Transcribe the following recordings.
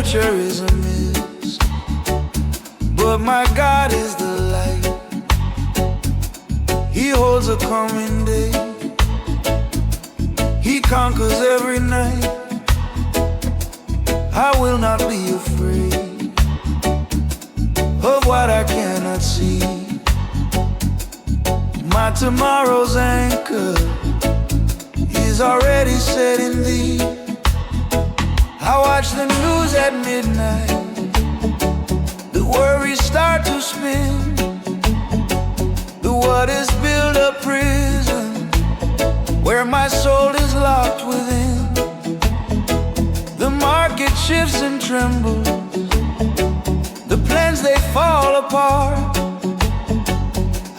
future is a mist, but my God is the light. He holds a coming day. He conquers every night. I will not be afraid of what I cannot see. My tomorrow's anchor is already set in thee. I watch the news at midnight, the worries start to spin. The waters build a prison where my soul is locked within. The market shifts and trembles, the plans they fall apart.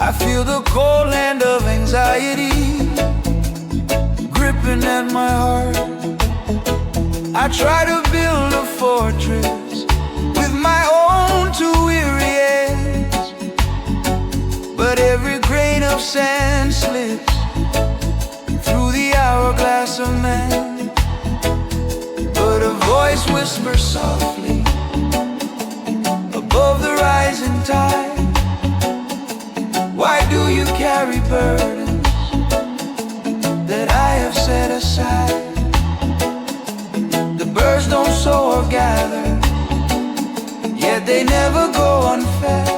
I feel the cold hand of anxiety gripping at my heart. I try to build a fortress with my own two weary hands, but every grain of sand slips through the hourglass of man. But a voice whispers softly above the rising tide, why do you carry burdens that I have set aside? The birds don't sow or gather, yet they never go unfed.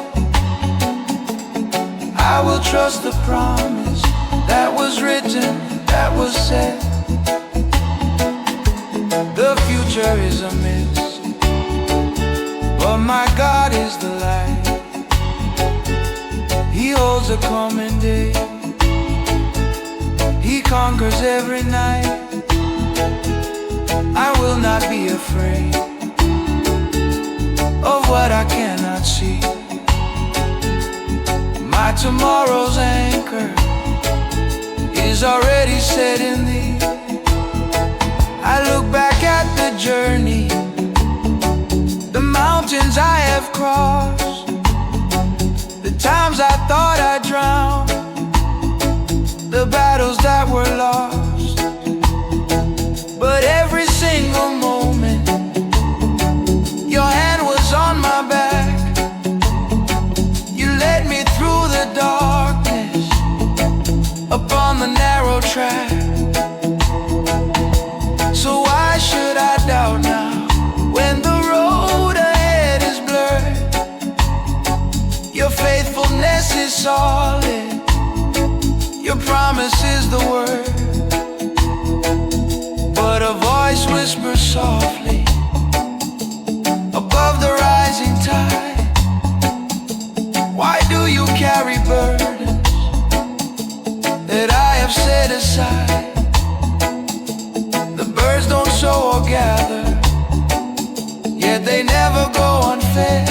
I will trust the promise that was written, that was said. The future is a mist, but my God is the light. He holds a coming day. He conquers every night. I will not be afraid of what I cannot see. My tomorrow's anchor is already set in thee. I look back at the journey, the mountains I have crossed, the times I thought I'd drown, the battles that were lost. But every single moment, your hand was on my back. You led me through the darkness, upon the narrow track. So why should I doubt now, when the road ahead is blurred? Your faithfulness is solid, your promise is the word. But a voice whispers softly above the rising tide, why do you carry burdens that I have set aside? The birds don't sow or gather, yet they never go unfed.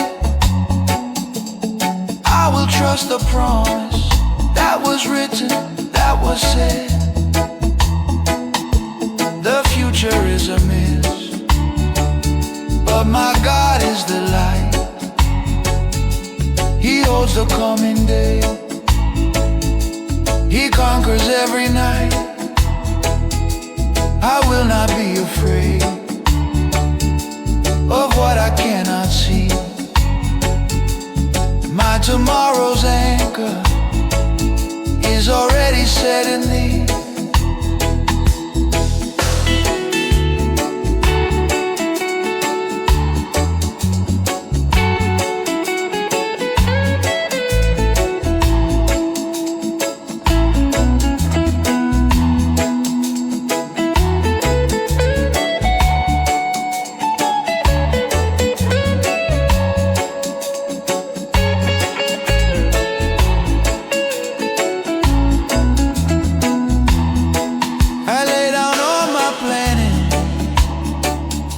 I will trust the promise that was written, that was said. The future is a mist, but my God is the light. He holds the coming day. He conquers every night. I will not be afraid of what I cannot see. My tomorrow's anchor is already set in thee.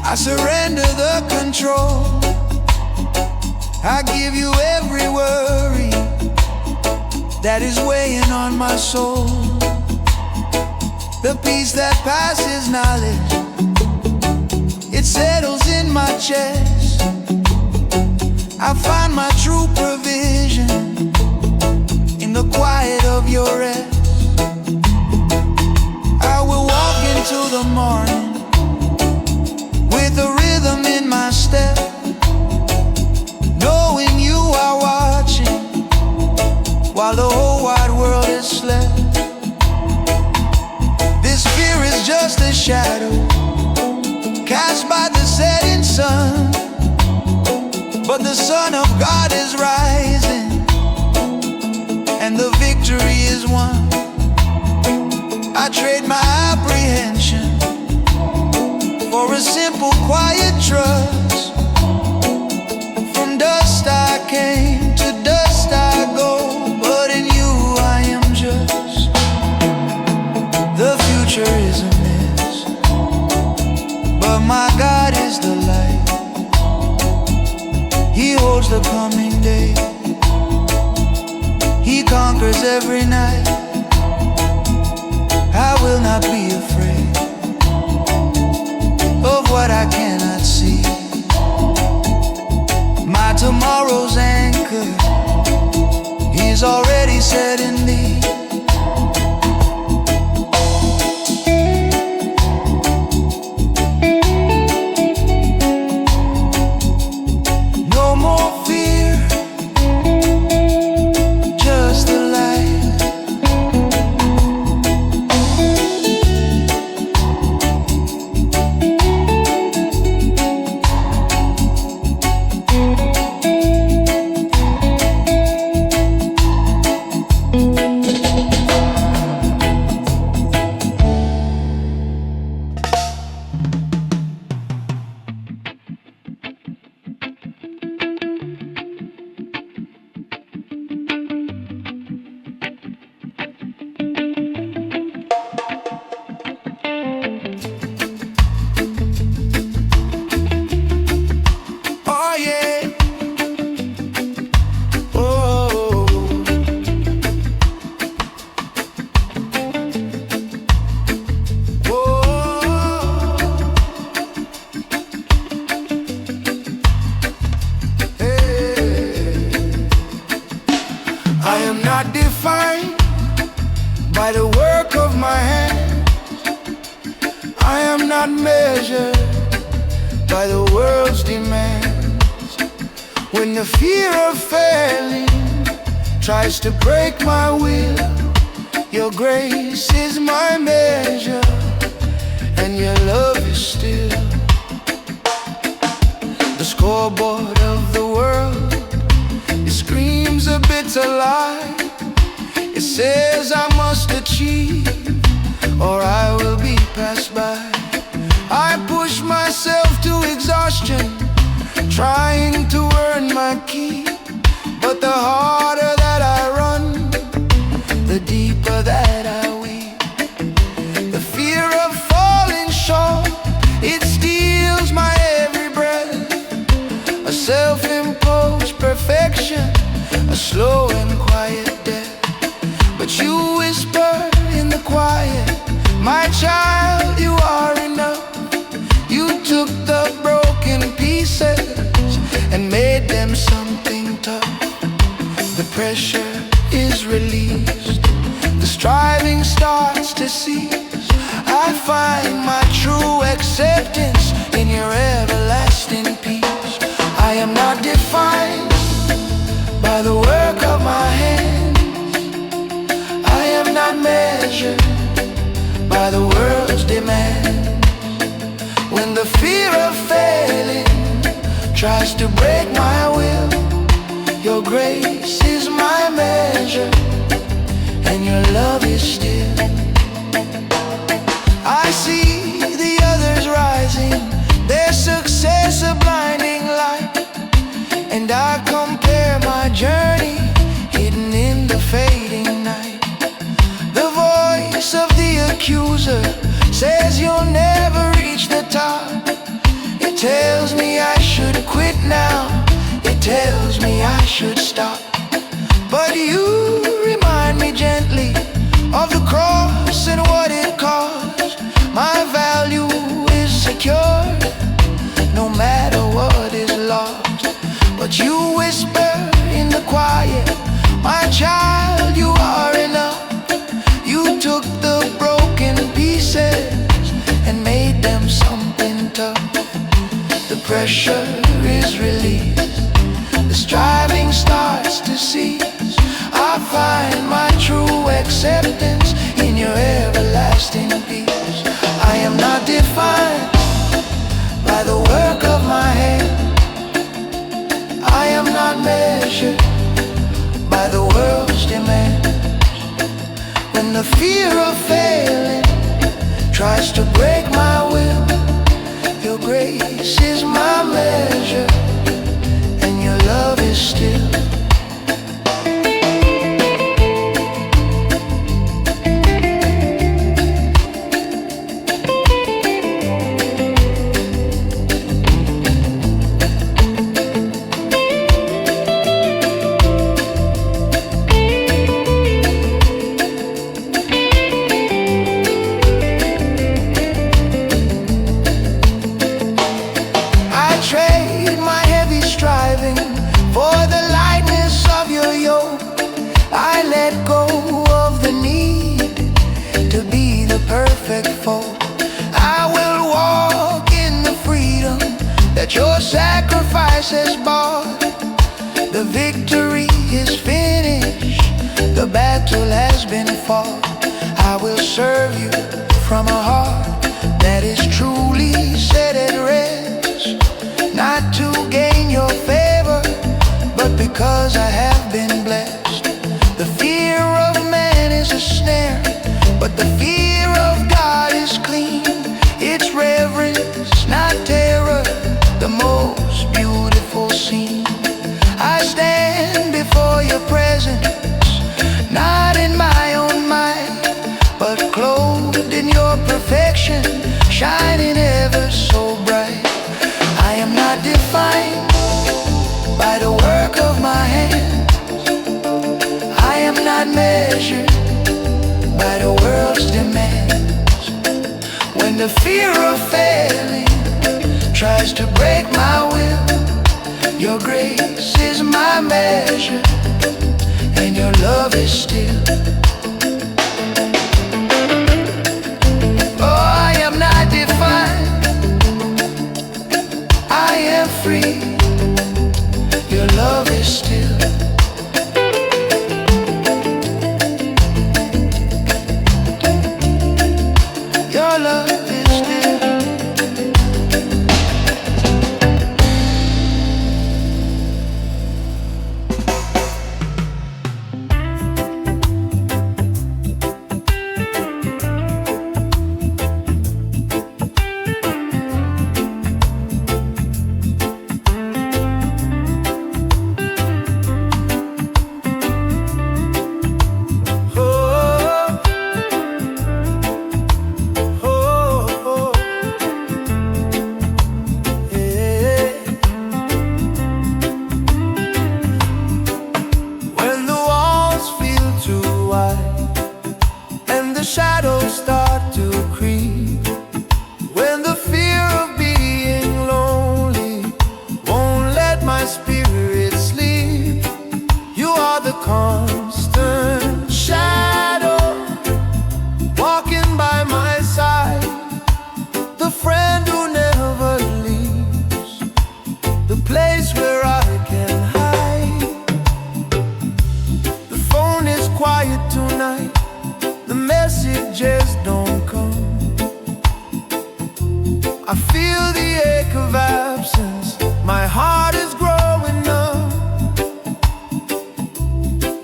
I surrender the control. I give you every worry that is weighing on my soul. The peace that passes knowledge, it settles in my chest. I find my true provision in the quiet of your rest. I will walk into the morning with a rhythm in my step. passed by the setting sun, but the Son of God is rising, and the victory is won. I trade my apprehension for a simple, quiet trust. From dust I came, to dust I go, but in you I am just. The future is a mist, but my God is the light. He holds the coming day. He conquers every night. I will not be afraid of what I cannot see. My tomorrow's anchor is already set in thee. No more fear, just the light. I am not defined by the work of my hands. I am not measured by the world's demands. When the fear of failing tries to break my will, your grace is my measure, and your love is still. The scoreboard of the world, it screams a bitter lie. It says I must achieve, or I will be passed by. I push myself to exhaustion, trying to earn my keep. But the harder that I run, the deeper that I weep. The fear of falling short, it steals my every breath. A self-imposed perfection, a slow and quiet death. But you whisper in the quiet, my child, you are enough. You took the broken pieces and made them something tough. The pressure is released, the striving starts to cease. I find my true acceptance in your everlasting peace. I am not defined by the work of my hands. I am not measured by the world's demands. When the fear of failing tries to break my will, your grace is my measure, and your love is still. I see the others rising, their success a blinding light, and I compare my journey hidden in the fading night. The voice of the accuser says you'll never reach the top. It tells me I should quit now, it tells me I should stop. But you remind me gently of the cross and what it cost. My value is secure, no matter what is lost. But you whisper in the quiet, my child, you are enough. You took the broken pieces and made them something tough. The pressure is released, the striving starts to cease. I find my true acceptance in your everlasting peace. I am not defined by the fear of failing tries to break my will, your grace is my measure, and your love is still. For the lightness of your yoke, I let go of the need to be the perfect foe. I will walk in the freedom that your sacrifice has bought. The victory is finished, the battle has been fought. I will serve you from a heart that is truly set at rest, not to gain your favor, but because I have been blessed. The fear of man is a snare, but the fear of God is clean. It's reverence, not terror, the most beautiful scene. I stand before your presence, not in my own might, but clothed in your perfection, shining ever so bright. I am not defined by the work of my hands, I am not measured by the world's demands. When the fear of failing tries to break my will, your grace is my measure, and your love is still. Oh, I am not defined, I am free, your love is still. Your love is still. Shadows start to creep, when the fear of being lonely won't let my spirit sleep. You are the constant shadow walking by my side, the friend who never leaves, the place where I can hide. The phone is quiet tonight, the messages don't come. I feel the ache of absence, my heart is growing numb.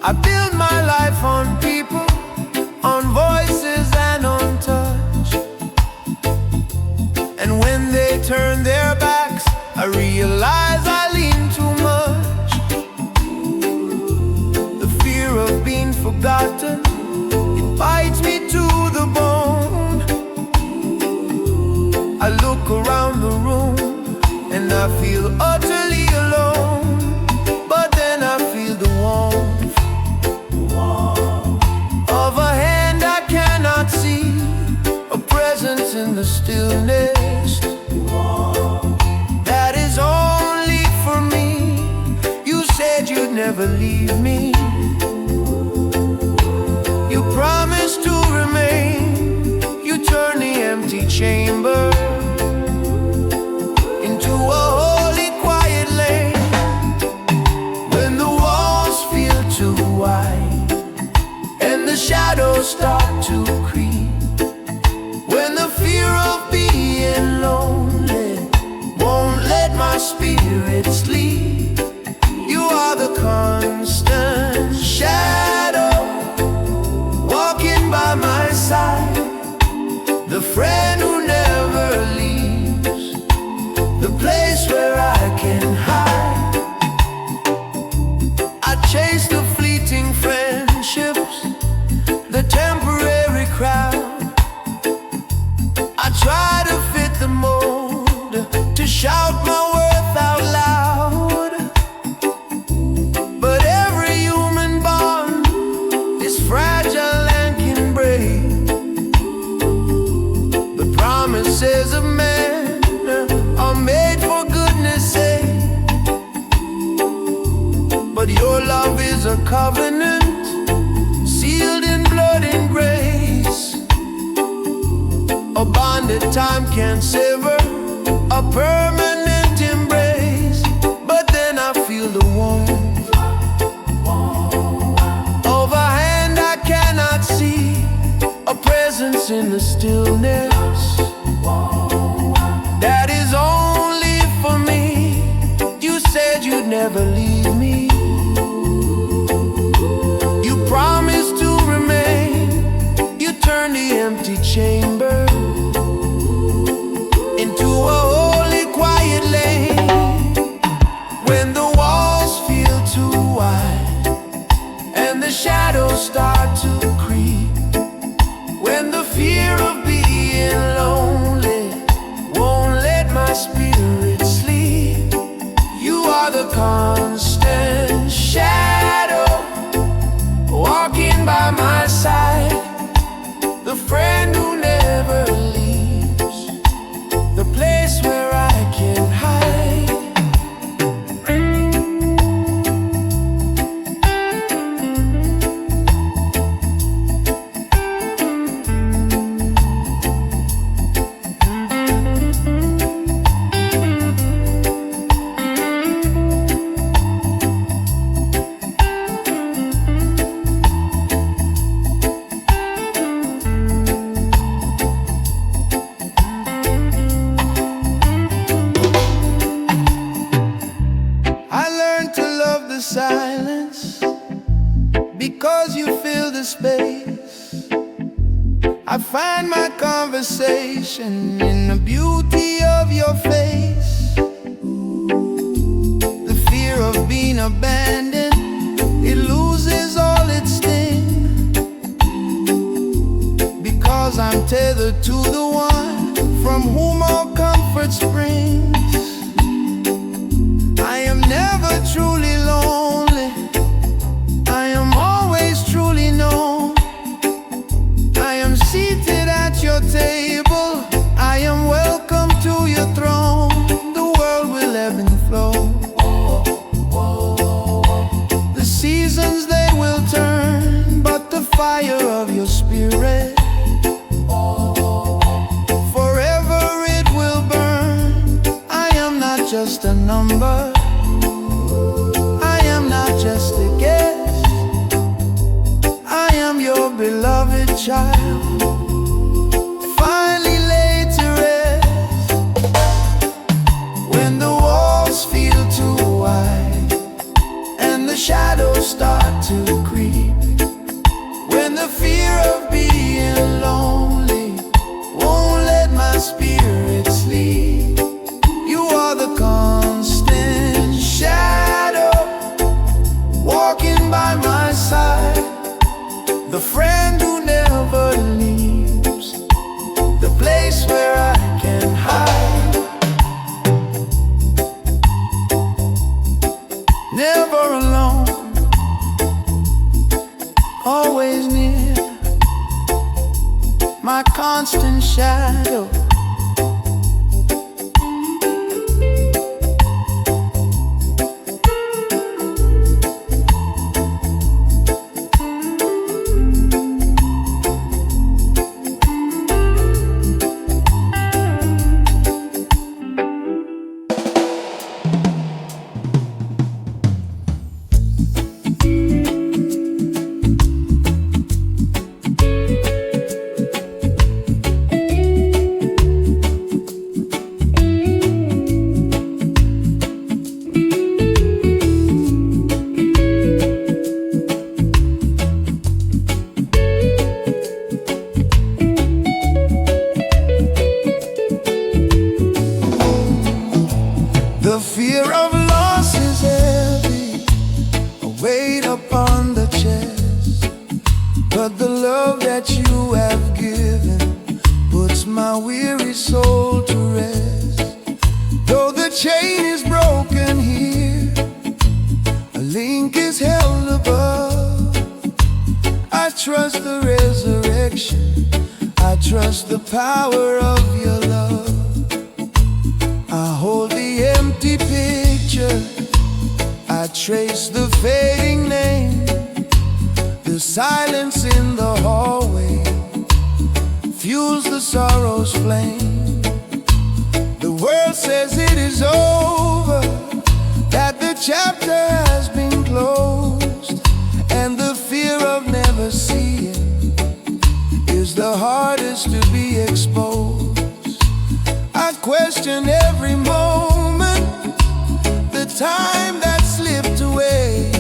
I build my life on people, on voices and on touch, and when they turn their backs, I realize I lean too much. The fear of being forgotten bites me to the bone. I look around the room and I feel utterly alone, but then I feel the warmth of a hand I cannot see, a presence in the stillness that is only for me. You said you'd never leave me, you promised to remain. You turn the empty chamber into a holy quiet lane. When the walls feel too wide and the shadows start to creep, when the fear of being lonely won't let my spirit sleep, you are the constant shadow walking by shout my worth out loud. But every human bond is fragile and can break. The promises of man are made for goodness sake. But your love is a covenant, sealed in blood and grace. A bond that time can't sever, a permanent embrace. But then I feel the warmth of a hand I cannot see, a presence in the stillness that is only for me. You said you'd never leave me. You promised to remain. You turned the empty chamber into a holy quiet lane. When the walls feel too wide and the shadows start to creep, when the fear of being lonely won't let my spirit sleep, you are the constant shadow walking by my side, the friend who never leaves, the place where I can hide. Silence, because you fill the space. I find my conversation in the beauty of your face. The fear of being abandoned, it loses all its sting, because I'm tethered to the one from whom all comfort springs. I am never truly lonely, I am always truly known. I am seated at your table, I am welcome to your throne. The world will ebb and flow, the seasons they will turn, but the fire of your spirit, forever it will burn. I am not just a number, just a guest, I am your beloved child, finally laid to rest. When the walls feel too wide and the shadows start to creep, when the fear of being lonely won't let my spirit sleep, you are the constant shadow walking by my side, the friend who never leaves, the place where I can hide. Never alone, always near, my constant shadow. The fear of loss is heavy, a weight upon the chest, but the love that you have given puts my weary soul to rest. Though the chain is broken here, a link is held above. I trust the resurrection, I trust the power of your love. I hold the empty picture, I trace the fading name. The silence in the hallway fuels the sorrow's flame. The world says it is over, that the chapter has been closed, and the fear of never seeing is the hardest to be exposed. I question every moment, the time that slipped away,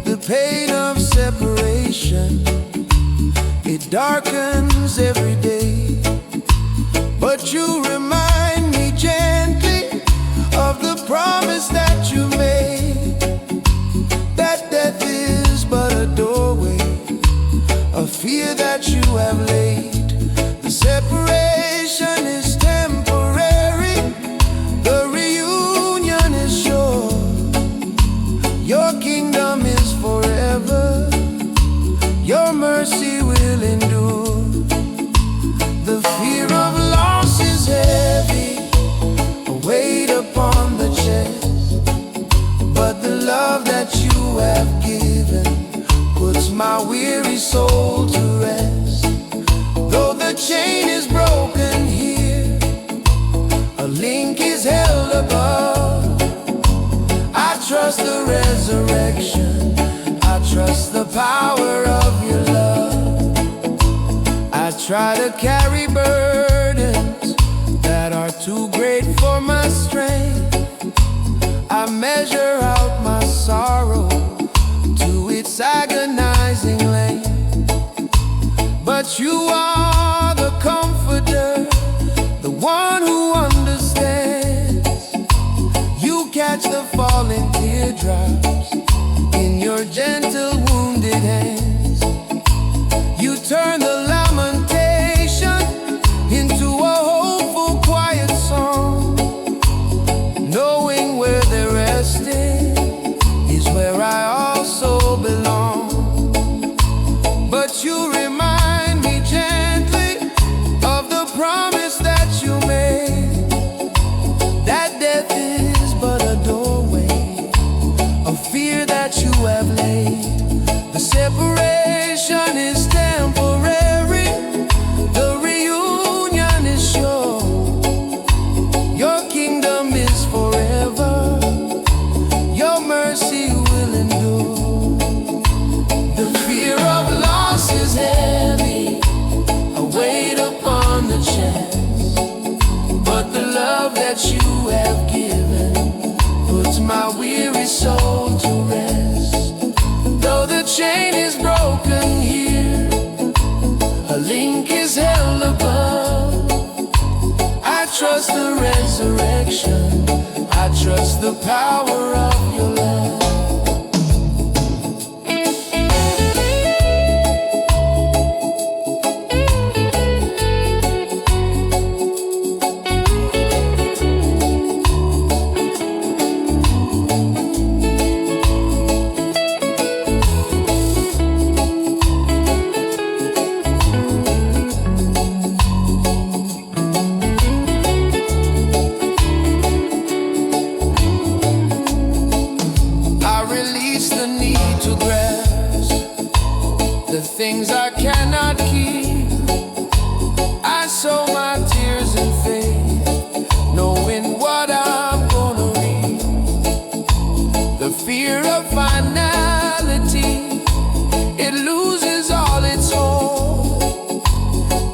the pain of separation, it darkens every day. But you remind me gently of the promise that you made, that death is but a doorway, a fear that you have laid. The separation is temporary, the reunion is sure. Your kingdom is forever, your mercy will endure. The fear of loss is heavy, a weight upon the chest, but the love that you have given puts my weary soul to rest. Though the chain is broken here, a link is held above. I trust the resurrection, I trust the power of your love. I try to carry burdens that are too great for my strength. I measure out my sorrow to its agonizing length. But you are the comforter, the one who understands. You catch the falling teardrops in your gentle wounded hands. You turn the lamentation into a hopeful quiet song. Knowing where they're resting is where I also belong. But you remind me gently of the promise that you made, that death is but a doorway, a fear that you have laid. The separation is temporary, the reunion is sure. Your kingdom is forever, your mercy will endure. The fear of loss is heavy, a weight upon the chest, but the love that you have given puts my weary soul to rest. Though the chain is broken here, a link is held above. I trust the resurrection, I trust the power of your love. The things I cannot keep, I sow my tears in faith, knowing what I'm gonna reap. The fear of finality, it loses all its hold,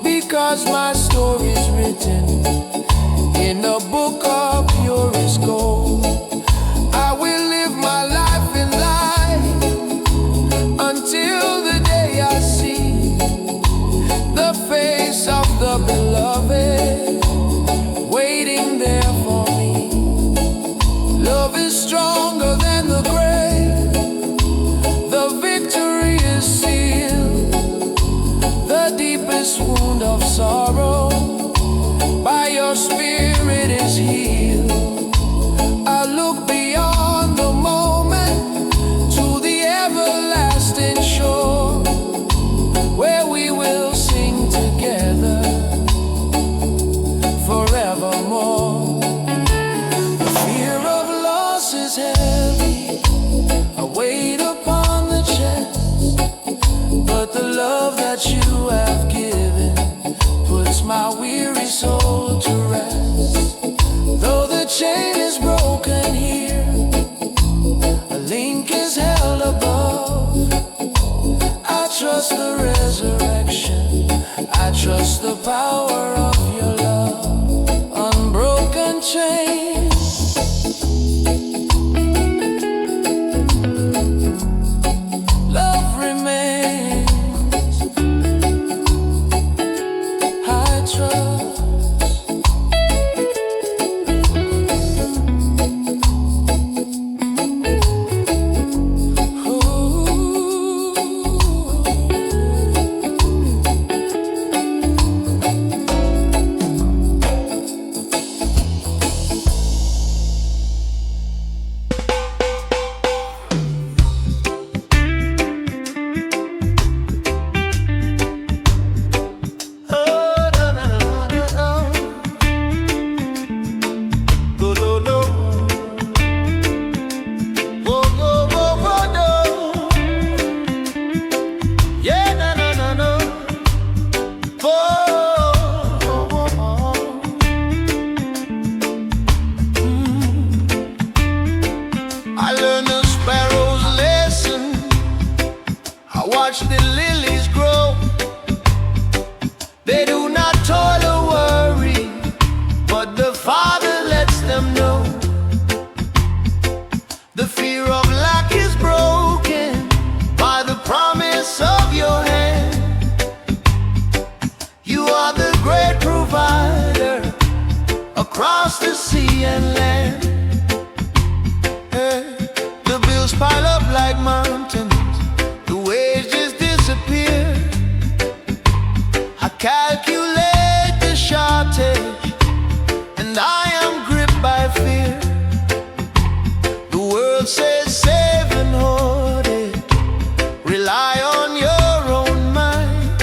because my story's written in a book of purest gold. I will live my life in light until the day I see the face of the beloved waiting there for me. Love is stronger than the grave, the victory is sealed. The deepest wound of sorrow by your spirit is healed. love that you have given puts my weary soul to rest. Though the chain is broken here, a link is held above. I trust the resurrection, I trust the power of your love. Unbroken chains, love remains. I trust. Watch the lilies grow. They do not toil or worry, but the Father lets them know. The fear of lack is broken by the promise of your hand. You are the great provider across the sea and land. The bills pile up like mountains, calculate the shortage, and I am gripped by fear. The world says save and hoard it, rely on your own might,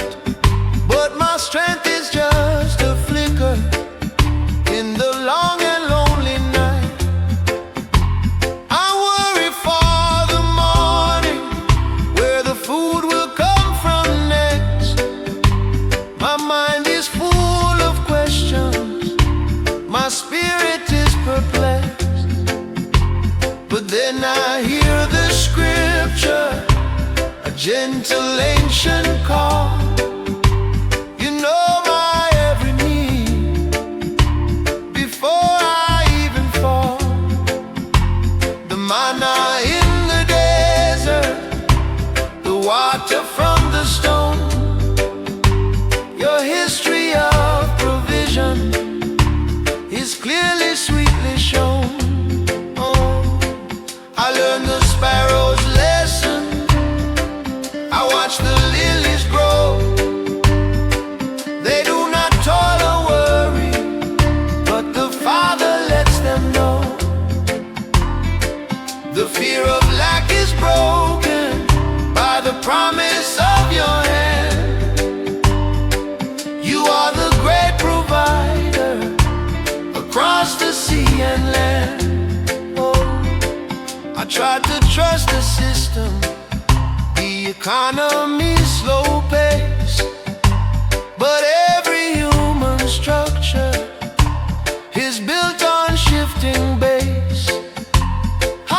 but my strength is just a flicker in the long and lonely night. I worry for the morning, where the food will come from next. My mind is full of questions, my spirit is perplexed. But then I hear the scripture, a gentle ancient call. You know my every need before I even fall. The manna in the desert, the water from the stone, your history of provision is clearly, sweetly shown. Oh, I learned the sparrow's lesson, I watch the lilies grow. They do not toil or worry, but the Father lets them know. The fear of lack is broken by the promise of your hand. You are the great provider across the sea and land. Oh, I tried to trust the system, the economy, slow pace, but every human structure is built on shifting base.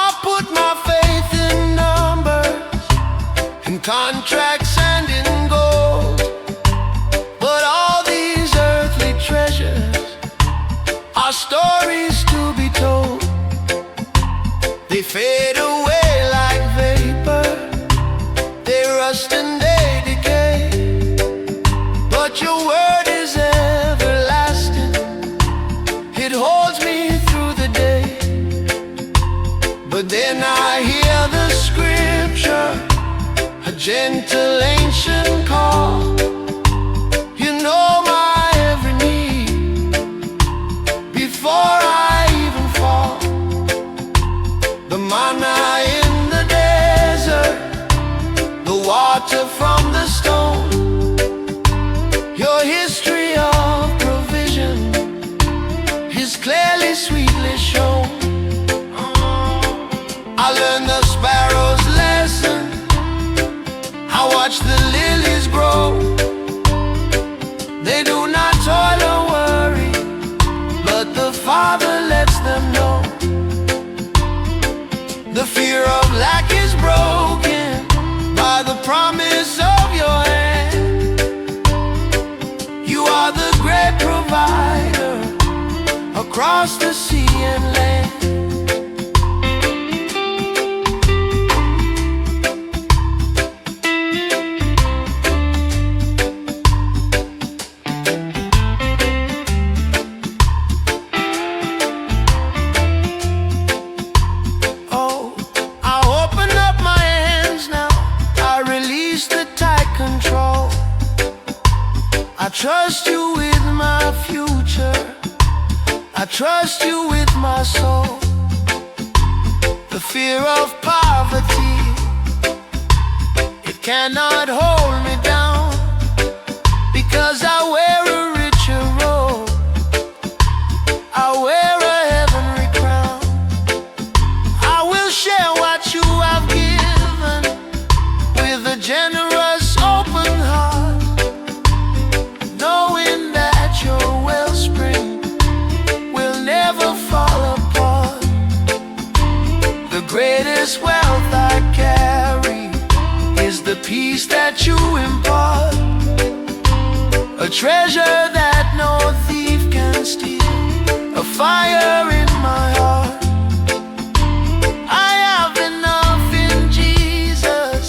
I put my faith in numbers, in contracts and in gold, but all these earthly treasures are stories to be told. They fade away like vapor, they rust and they decay, but your word is everlasting, it holds me through the day. But then I hear the scripture, a gentle ancient call. You know my every need before I even fall. The manna in the desert, the water from the stone, your history of provision is clearly, sweetly shown. I learned the sparrow's lesson, I watch the lilies grow. across the sea and land. Oh, I open up my hands now, I release the tight control. I trust you with my future, I trust you with my soul. The fear of poverty, it cannot hold me down, because I wear a richer robe, I wear a heavenly crown. I will share what you have given with a generous open heart, knowing that your wellspring will never fall apart. The greatest wealth I carry is the peace that you impart, a treasure that no thief can steal, a fire in my heart. I have enough in Jesus,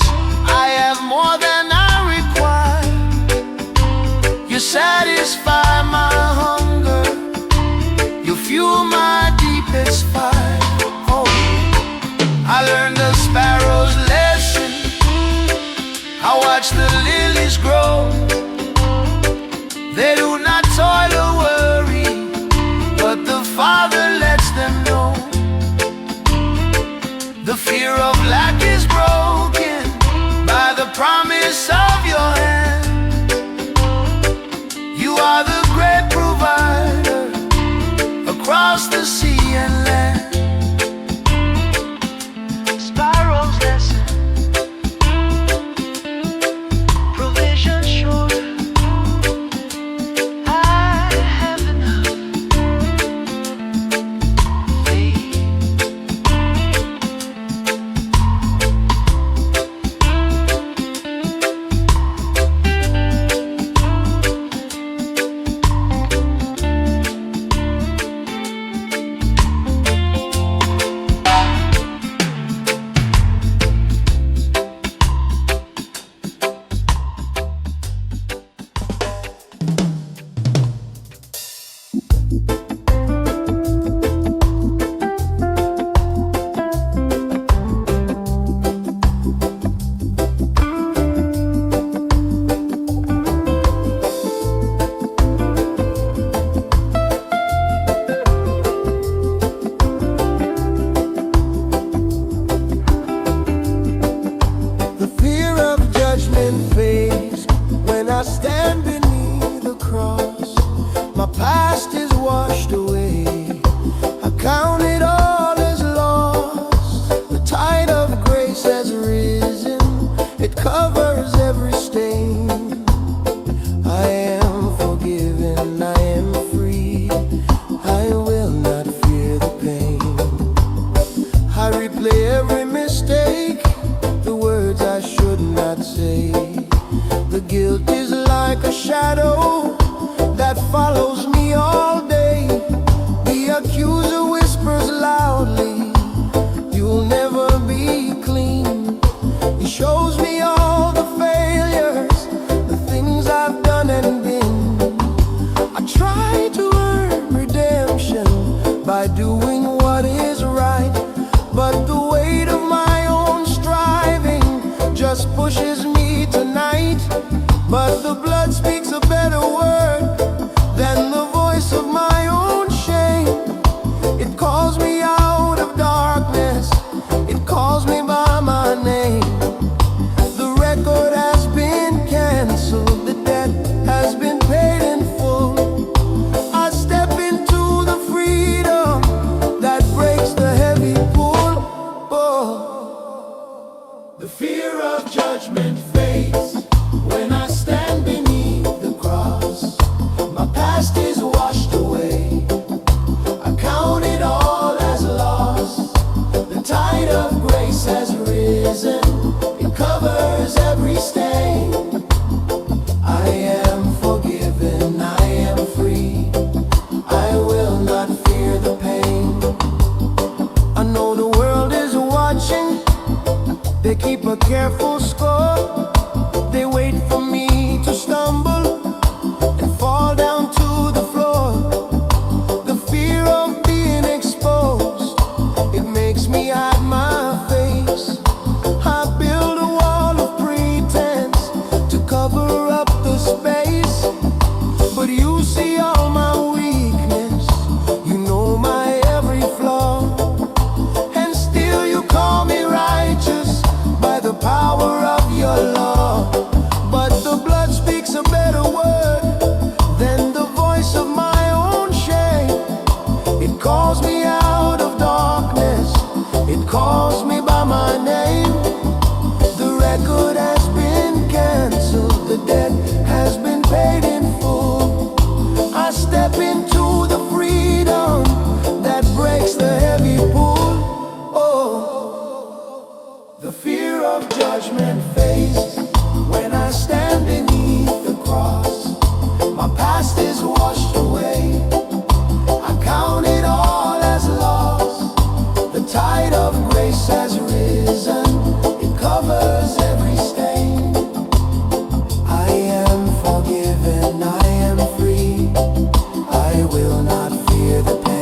I have more than I require. You satisfy my hunger, you fuel my deepest fire. Oh, I learned the sparrow's lesson, I watch the lilies grow. They do not toil or worry, but the Father lets them know. The fear of lack is broken by the promise of your hand. You are the great provider across the sea and land. Sparrow's lesson, provision sure, I have enough. I stand beneath the cross, my past is washed away. I count it all as lost. The tide of grace has risen, it covers every stain. I am forgiven, I am free, I will not fear the pain. I replay every mistake, the words I should not say. The guilt is like a shadow that follows me all day. The accuser whispers loudly, you'll never be clean. He shows me all the failures, the things I've done and been. I try to earn redemption by doing what is right, but the weight of my own striving just pushes me tonight. But the blood speaks a better word than the a careful score. They wait for me to stumble and fall down to the floor. The fear of being exposed, it makes me hide my face. I build a wall of pretense to cover up the space. But you see all my weakness, you know my every flaw, and still you call me righteous by the power of your law. But the blood speaks a better word than the voice of my own shame. It calls me out of darkness, it calls me by my name. The record has been canceled, the debt has been paid in full. I step into the freedom that breaks the heavy pull. Oh, the fear of judgment fades when I stand beneath the cross. My past is washed away, I count it all as loss. The tide of grace has risen, it covers every stain. I am forgiven, I am free, I will not fear the pain.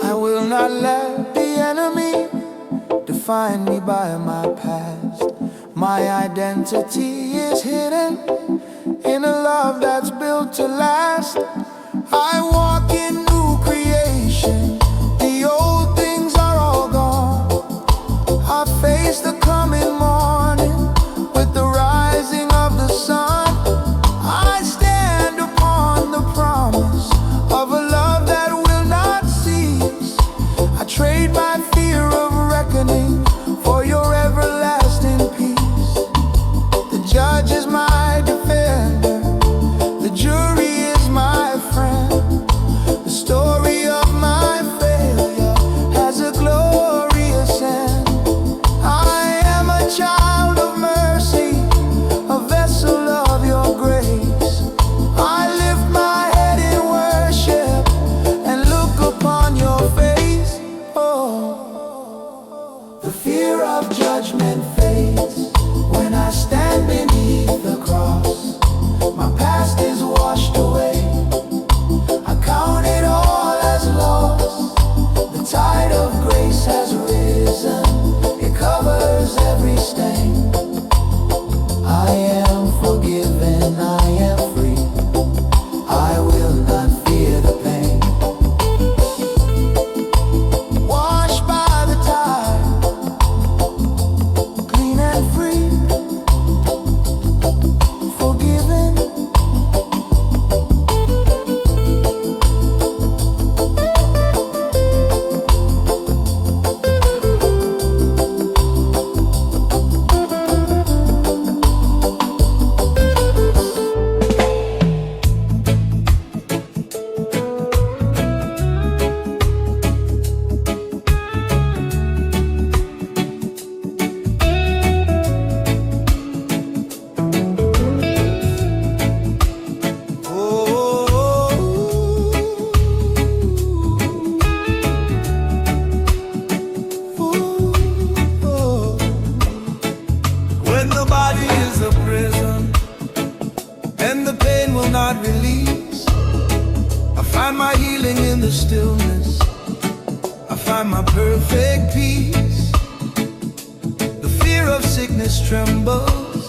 I will not let the enemy define me by my past. My identity is hidden in a love that's built to last. I walk in new creation, the old things are all gone. I face the coming morning with the rising of the sun. I stand upon the promise of a love that will not cease. I trade my fear of reckoning for your everlasting peace. The judge is my defender, the jury is my friend. The story of my failure has a glorious end. I am a child of mercy, a vessel of your grace. I lift my head in worship and look upon your face. Oh, the fear of judgment fades when I stand beneath the cross. My past is washed away, I count it all as loss. The tide of grace has risen, it covers every stain. I am forgiven, I am free, I will not fear the pain. Washed by the tide, clean and free, forgiven. When the body is a prison and the pain will not release, I find my healing in the stillness, I find my perfect peace. The fear of sickness trembles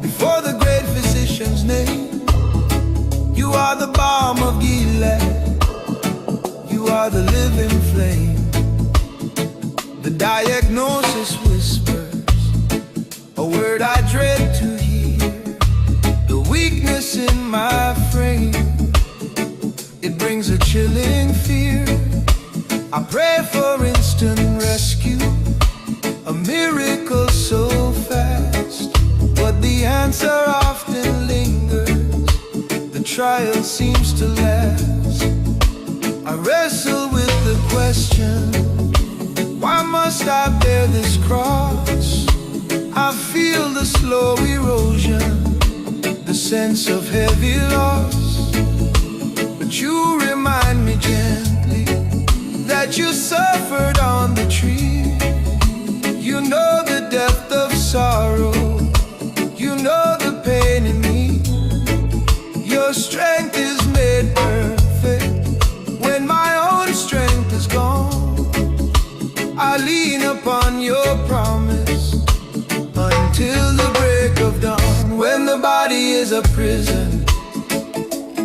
before the great physician's name. You are the balm of Gilead, you are the living flame. The diagnosis whispers a word I dread to hear. The weakness in my frame, it brings a chilling fear. I pray for instant rescue, a miracle so fast, but the answer often lingers. trial seems to last. I wrestle with the question, why must I bear this cross? I feel the slow erosion, the sense of heavy loss. But you remind me gently that you suffered on the tree. You know the depth of sorrow, you know the pain in me. Your strength is made perfect when my own strength is gone. I lean upon your promise until the break of dawn. When the body is a prison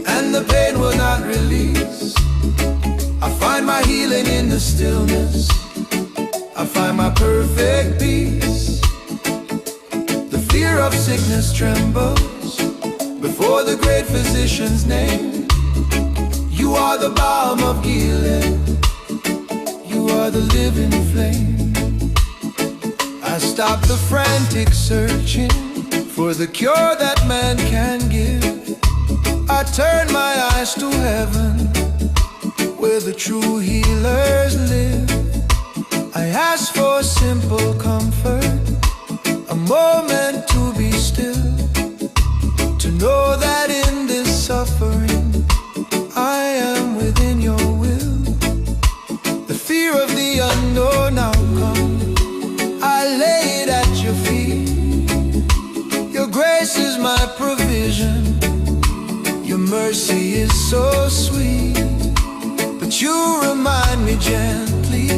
and the pain will not release, I find my healing in the stillness, I find my perfect peace. The fear of sickness trembles before the great physician's name. You are the balm of Gilead, you are the living flame. I stop the frantic searching for the cure that man can give. I turn my eyes to heaven, where the true healers live. I ask for simple comfort, a moment to be still, to know that in this suffering I am within your will. The fear of the unknown outcome, I lay it at your feet. Your grace is my provision, your mercy is so sweet. But you remind me gently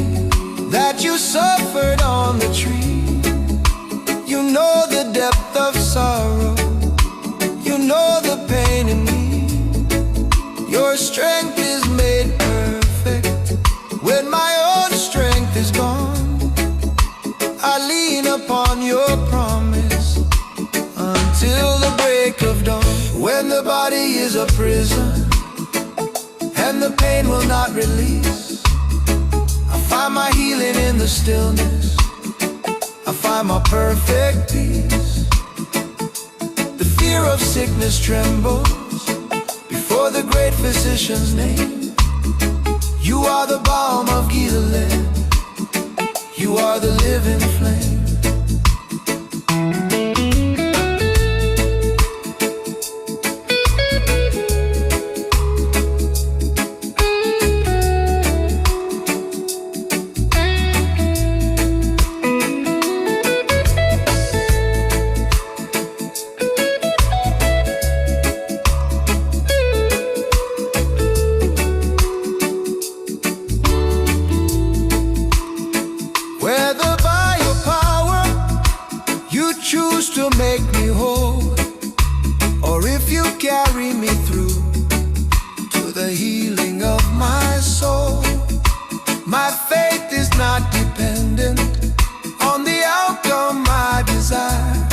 that you suffered on the tree. You know the depth of sorrow, you know the pain in me. Your strength is made perfect when my own strength is gone. I lean upon your promise until the break of dawn. When the body is a prison and the pain will not release, I find my healing in the stillness, I find my perfect peace. The fear of sickness trembles before the great physician's name. You are the balm of Gilead, you are the living flame. Whether by your power you choose to make me whole, or if you carry me through to the healing of my soul, my faith is not dependent on the outcome I desire.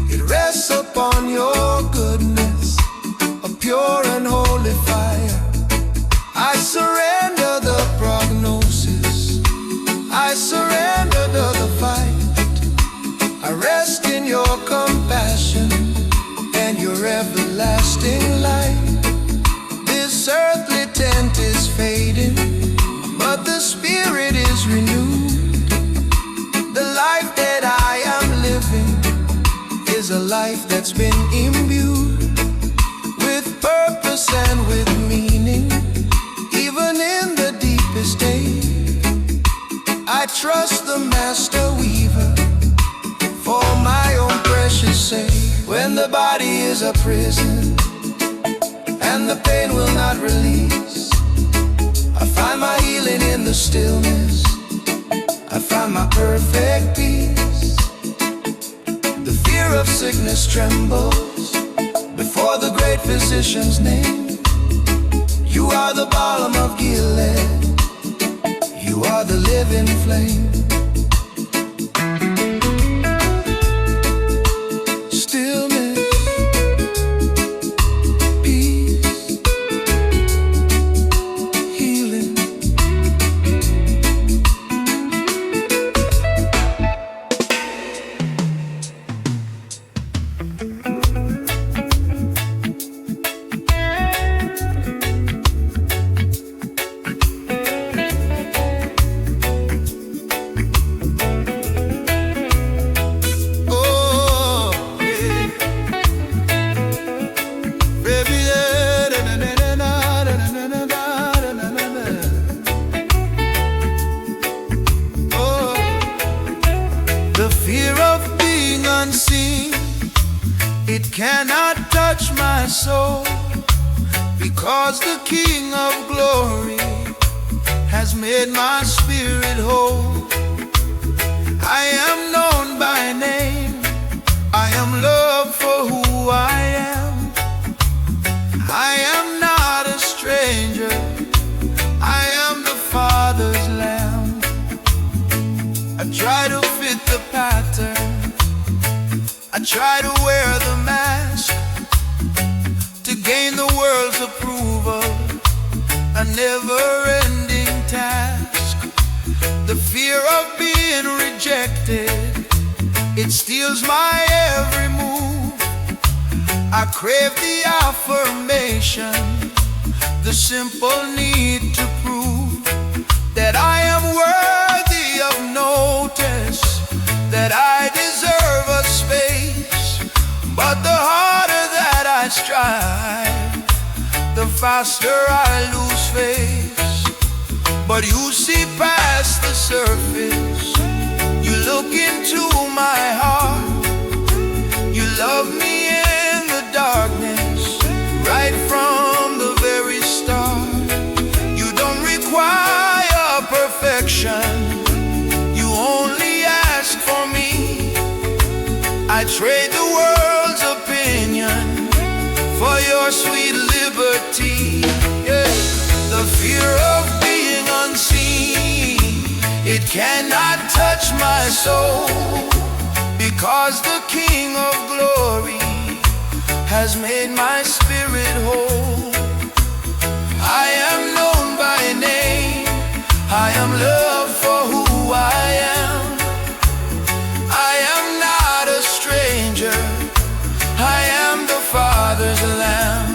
It rests upon your goodness, a pure and holy fire. I surrender the prognosis, I surrender the fight. I rest in your compassion and your everlasting light. This earthly tent is fading, but the spirit is renewed. The life that I am living is a life that's been imbued with purpose and with meaning. Even in the deepest day, I trust the master weaver for my own precious sake. When the body is a prison and the pain will not release, I find my healing in the stillness, I find my perfect peace. The fear of sickness trembles before the great physician's name. You are the balm of Gilead, you are the living flame. Stillness, peace, healing. cannot touch my soul, because the King of glory has made my spirit whole. I am known by name, I am loved for who I am. I am not a stranger, I am the Father's lamb. I try to fit the pattern, I try to wear the mask, to gain the world's approval, a never-ending task. The fear of being rejected, it steals my every move. I crave the affirmation, the simple need to prove that I am worthy of notice, that I deserve a space. But the harder that I strive, the faster I lose face. But you see past the surface, you look into my heart. You love me in the darkness, right from the very start. You don't require perfection, you only ask for me. I trade the world's opinion for your sweet liberty. Yeah. The fear of being unseen, it cannot touch my soul, because the King of glory has made my spirit whole. I am known by name, I am loved for who I am. I am not a stranger, I am the Father's lamb.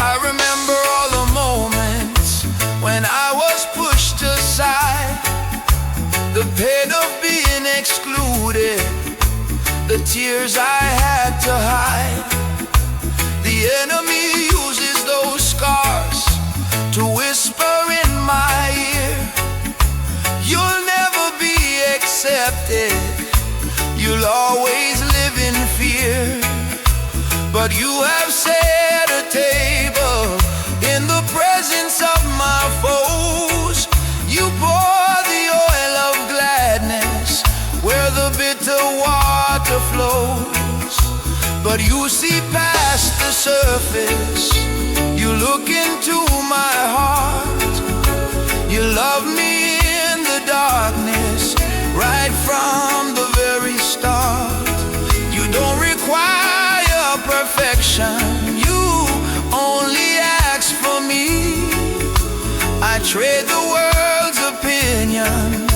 I remember all the moments when I was pushed aside, the pain of being excluded, the tears I had to hide. The enemy uses those scars to whisper in my ear, you'll never be accepted, you'll always live in fear. But you have set a table in the presence of my foes. You pour the oil of gladness where the bitter water flows. But you see past the surface, you look into my heart. You love me in the darkness, right from the very start. You don't require perfection, you only ask for me. I trade the world's opinion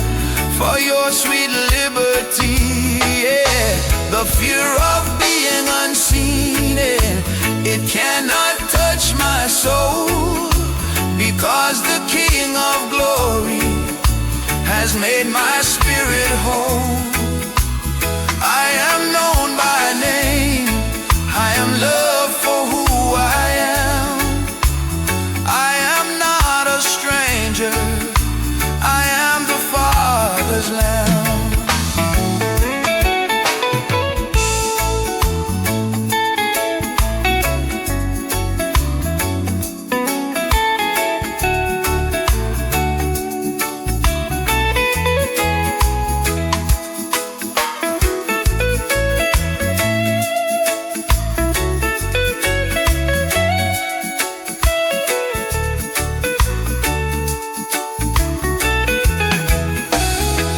for your sweet liberty. Yeah. The fear of being unseen, it cannot touch my soul, because the King of glory has made my spirit whole. I am known by name, I am loved for who I am. I am not a stranger, I am the Father's lamb.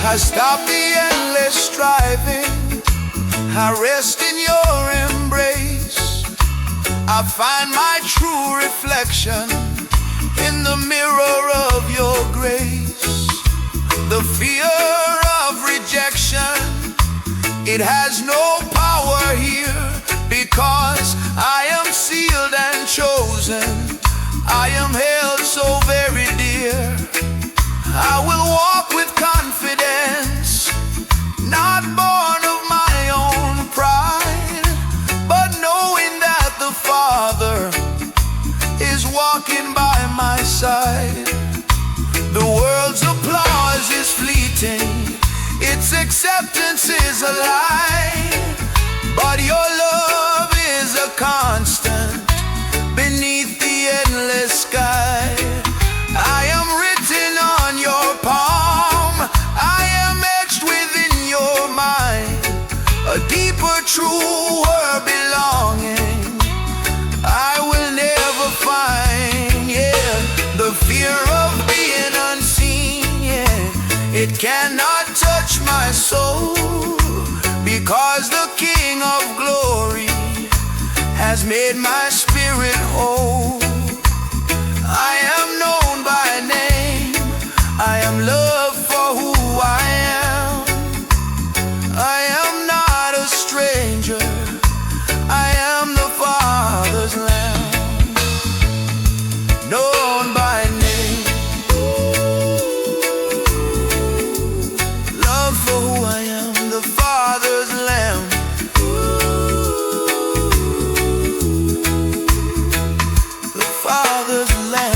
I stop the endless striving, I rest in your embrace. I find my true reflection in the mirror of your grace. The fear of rejection, it has no power here, because I am sealed and chosen, I am held so very dear. I will walk with confidence, not born of my own pride, but knowing that the Father is walking by my side. The world's applause is fleeting, its acceptance is a lie, but your deeper, truer belonging I will never find, yeah. The fear of being unseen, yeah, it cannot touch my soul, because the King of Glory has made my spirit whole. I am known by name, I am loved for who I am. I am not a stranger, I am the Father's Lamb, known by name, loved for who I am, the Father's Lamb. The Father's Lamb.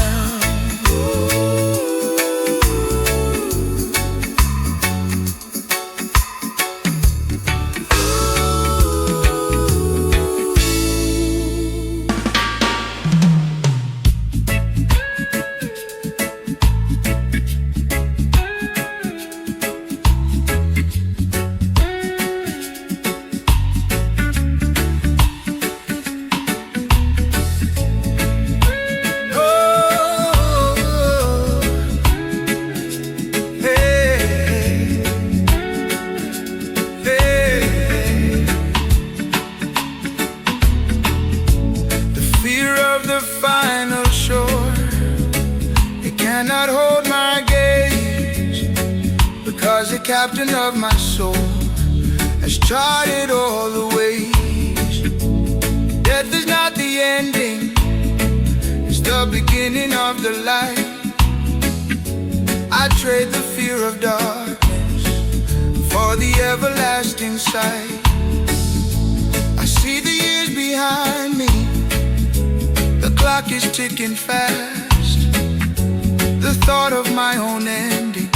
The final shore, it cannot hold my gaze, because the captain of my soul has charted all the ways. Death is not the ending, it's the beginning of the light. I trade the fear of darkness for the everlasting sight. I see the years behind me, the clock is ticking fast. The thought of my own ending,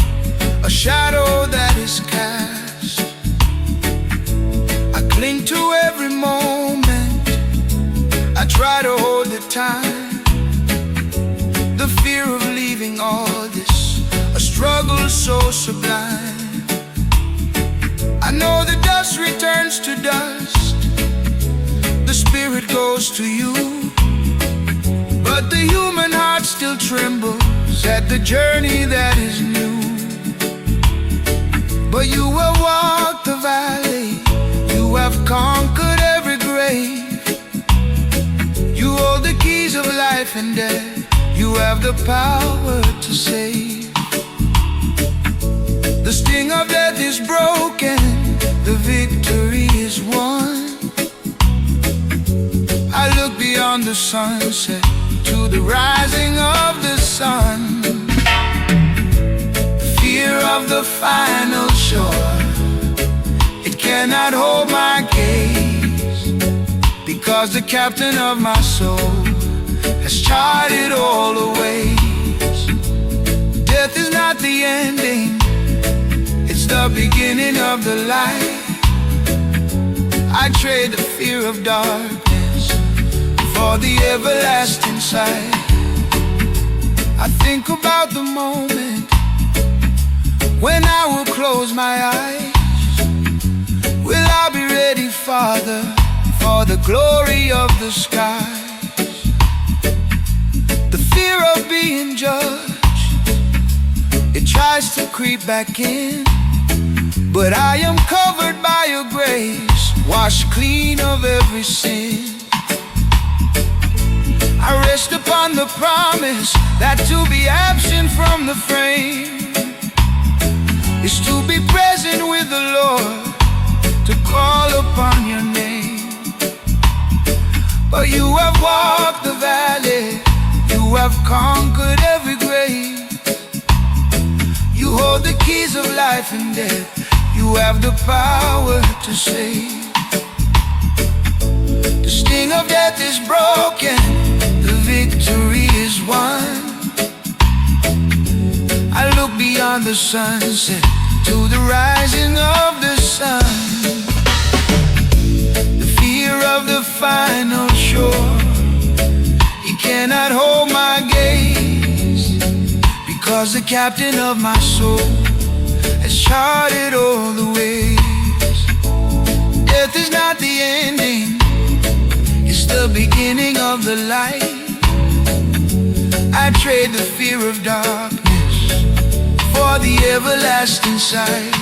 a shadow that is cast. I cling to every moment, I try to hold the time. The fear of leaving all this, a struggle so sublime. I know the dust returns to dust, the spirit goes to you, but the human heart still trembles at the journey that is new. But you have walked the valley, you have conquered every grave. You hold the keys of life and death, you have the power to save. The sting of death is broken, the victory is won. I look beyond the sunset to the rising of the sun. The fear of the final shore, it cannot hold my gaze, because the captain of my soul has charted all the ways. Death is not the ending, it's the beginning of the light. I trade the fear of darkness for the everlasting sight. I think about the moment when I will close my eyes. Will I be ready, Father, for the glory of the skies? The fear of being judged, it tries to creep back in, but I am covered by your grace, washed clean of every sin. I rest upon the promise that to be absent from the frame is to be present with the Lord, to call upon your name. But you have walked the valley, you have conquered every grave. You hold the keys of life and death, you have the power to save. The sting of death is broken, the victory is won. I look beyond the sunset to the rising of the sun. The fear of the final shore, it cannot hold my gaze, because the captain of my soul has charted all the ways. Death is not the ending, it's the beginning of the light. I trade the fear of darkness for the everlasting sight.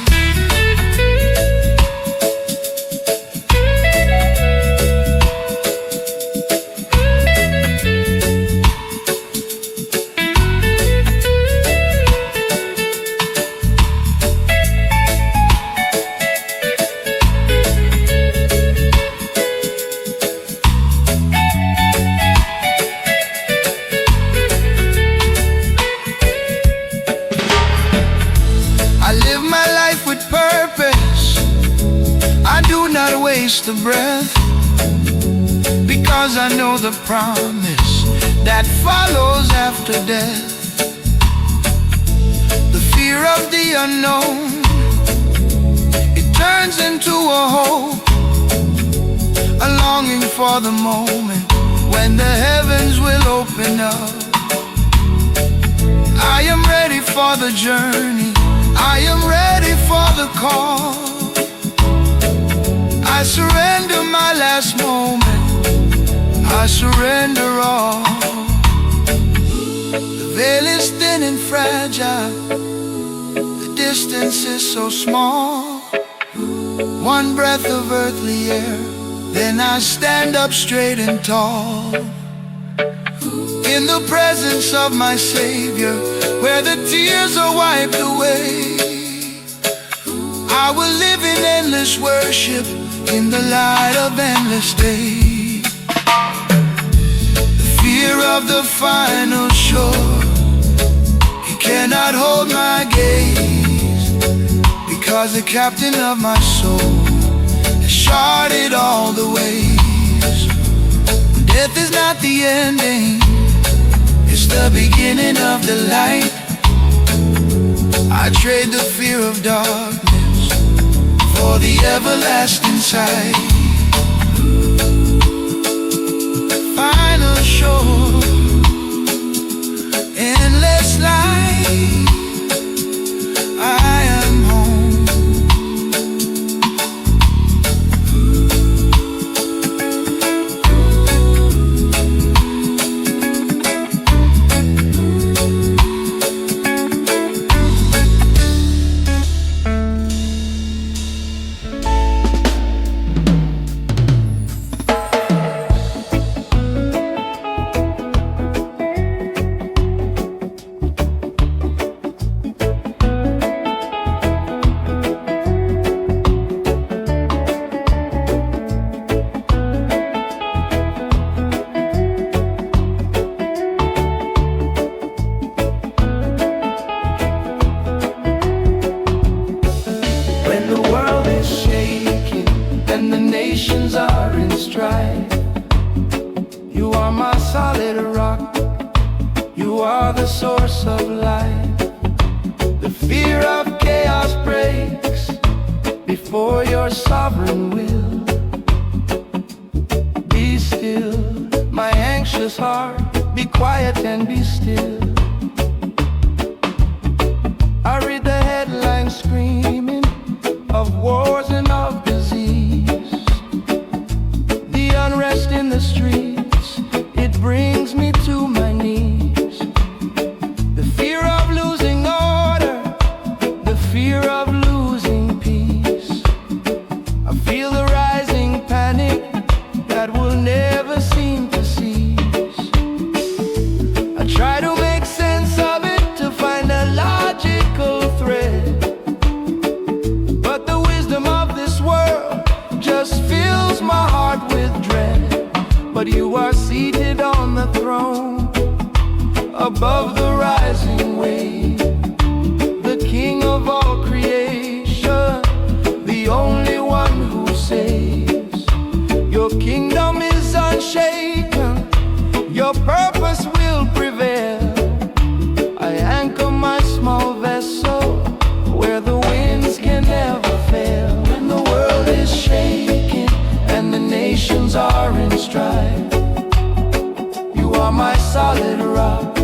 I live my life with purpose, I do not waste a breath, because I know the promise that follows after death. The fear of the unknown, it turns into a hope, a longing for the moment when the heavens will open up. I am ready for the journey, I am ready for the call. I surrender my last moment, I surrender all. The veil is thin and fragile, the distance is so small. One breath of earthly air, then I stand up straight and tall. In the presence of my Savior, where the tears are wiped away, I will live in endless worship in the light of endless day. The fear of the final shore, it cannot hold my gaze, because the captain of my soul has charted all the ways. Death is not the ending, it's the beginning of the light. I trade the fear of darkness for the everlasting sight. Final shore, endless light, I am home. Nations are in strife, you are my solid rock, you are the source of life. The fear of chaos breaks before your sovereign will. Be still, my anxious heart, be quiet and be still. I read the headlines screaming of wars and of disease, unrest in the streets, it brings me to my knees. The fear of losing order, the fear of losing peace. I feel the rising panic that will never seem to cease. I try to make sense of it, to find a logical thread, but the wisdom of this world just fills my heart with dread. But you are seated on the throne, above the rising wave, the King of all creation, the only one who saves. Your kingdom is unshaken, your purpose will prevail. I anchor my small vessel where the winds can never fail. When the world is shaking and the nations are in strife, you are my solid rock,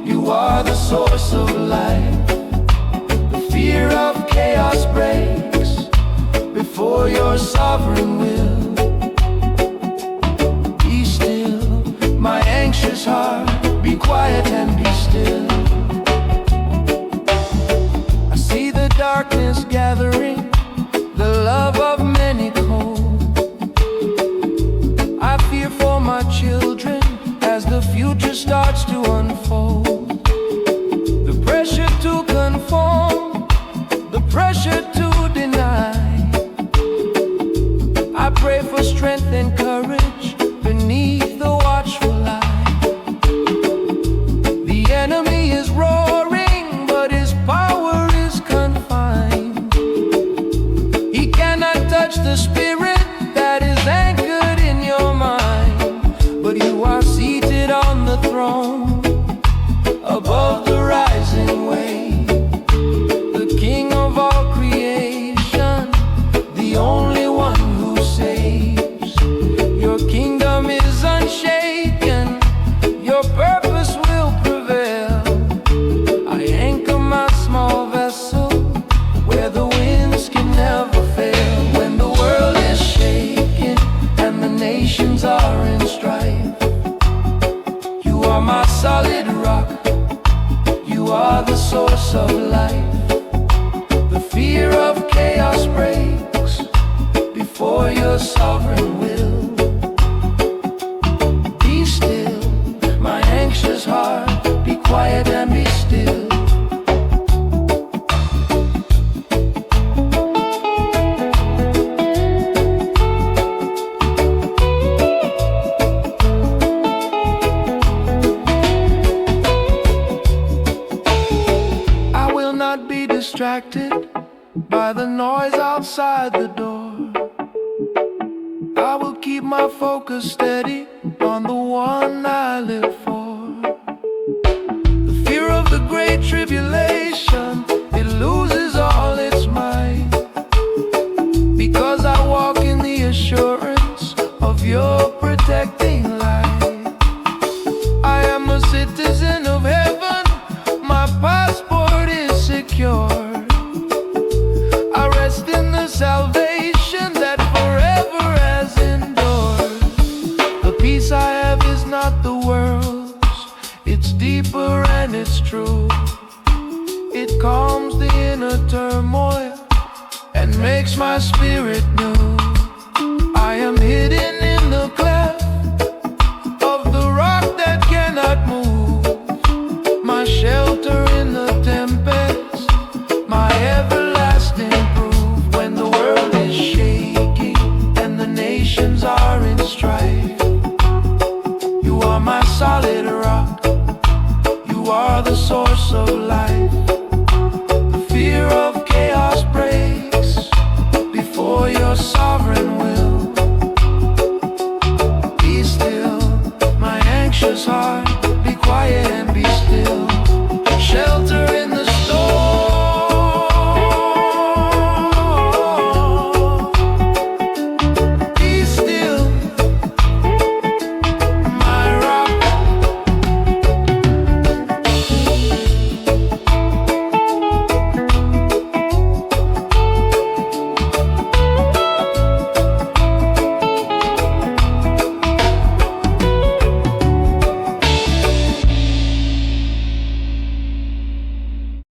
you are the source of life. The fear of chaos breaks before before your sovereign will. Be still, my anxious heart, be quiet and be still. I see the darkness gathering, the love of many cold. I fear for my children as the future starts to unfold. The pressure to conform, the pressure to deny. I pray for strength and courage beneath the watchful eye. The enemy is roaring, but his power is confined. He cannot touch the spirit that is anchored in your mind. But you are seated on the throne, above the rising wave, the King of all creation, the only one who saves. Your kingdom is unshaken, your purpose will prevail. I anchor my small vessel where the winds can never fail. When the world is shaking and the nations are in strife, you are my solid rock, you are the source of life. The fear of chaos breaks before your sovereign will. Be still, my anxious heart, be quiet and be still. I will not be distracted by the noise outside the door. I will keep my focus steady on the one I live for. The fear of the great tribulation, it loses all its might, because I walk in the assurance of your protecting light. I am a citizen of heaven, my passport is secure. I rest in the salvation that forever has endured. The peace I have is not the world's, it's deeper and it's true. It calms the inner turmoil and makes my spirit new. I am hidden in the cleft of the rock that cannot move, my shelter in the tempest, my everlasting proof. When the world is shaking and the nations are in strife,